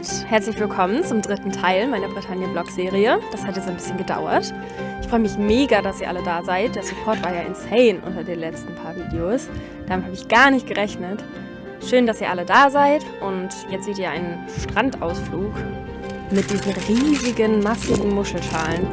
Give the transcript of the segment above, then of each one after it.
damit herzlich willkommen zum 3. Teil meiner Bretagne-Vlog-Serie. Das hat jetzt ein bisschen gedauert. Ich freue mich mega, dass ihr alle da seid. Der Support war ja insane unter den letzten paar Videos. Damit habe ich gar nicht gerechnet. Schön, dass ihr alle da seid. Und jetzt seht ihr einen Strandausflug mit diesen riesigen, massigen Muschelschalen.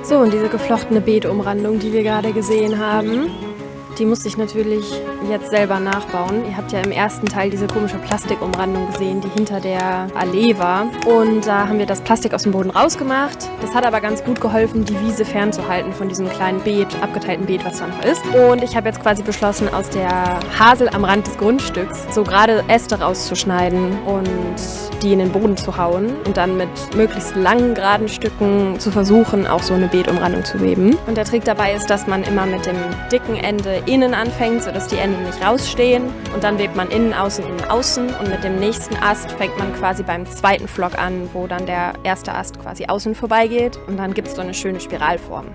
So, und diese geflochtene Beetumrandung, die wir gerade gesehen haben, die musste ich natürlich jetzt selber nachbauen. Ihr habt ja im ersten Teil diese komische Plastikumrandung gesehen, die hinter der Allee war. Und da haben wir das Plastik aus dem Boden rausgemacht. Das hat aber ganz gut geholfen, die Wiese fernzuhalten von diesem kleinen Beet, abgeteilten Beet, was da noch ist. Und ich habe jetzt quasi beschlossen, aus der Hasel am Rand des Grundstücks so gerade Äste rauszuschneiden und die in den Boden zu hauen und dann mit möglichst langen, geraden Stücken zu versuchen, auch so eine Beetumrandung zu weben. Und der Trick dabei ist, dass man immer mit dem dicken Ende innen anfängt, sodass die Enden nicht rausstehen. Und dann webt man innen, außen und mit dem nächsten Ast fängt man quasi beim zweiten Flock an, wo dann der erste Ast quasi außen vorbeigeht. Und dann gibt es so eine schöne Spiralform.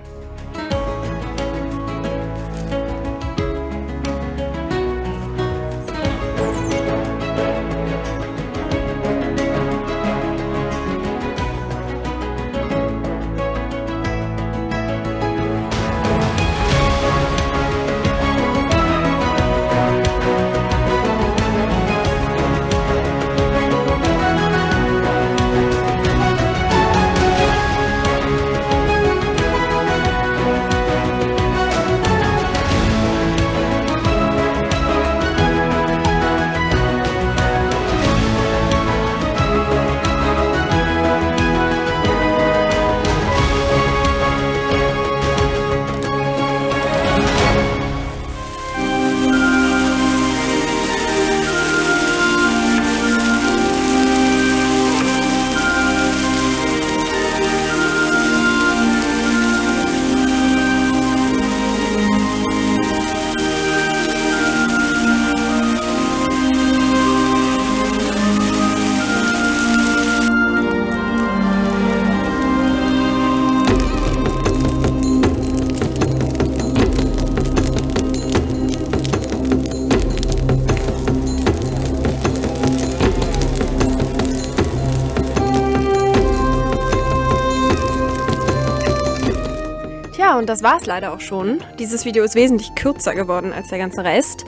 Ja, und das war's leider auch schon. Dieses Video ist wesentlich kürzer geworden als der ganze Rest.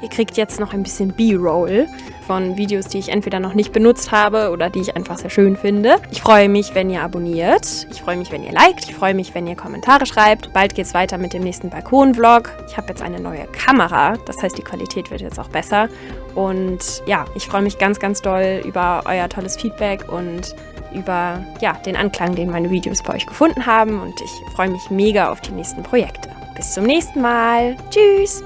Ihr kriegt jetzt noch ein bisschen B-Roll von Videos, die ich entweder noch nicht benutzt habe oder die ich einfach sehr schön finde. Ich freue mich, wenn ihr abonniert. Ich freue mich, wenn ihr liked. Ich freue mich, wenn ihr Kommentare schreibt. Bald geht's weiter mit dem nächsten Balkon-Vlog. Ich habe jetzt eine neue Kamera. Das heißt, die Qualität wird jetzt auch besser. Und ja, ich freue mich ganz, ganz doll über euer tolles Feedback und über den Anklang, den meine Videos bei euch gefunden haben. Und ich freue mich mega auf die nächsten Projekte. Bis zum nächsten Mal. Tschüss!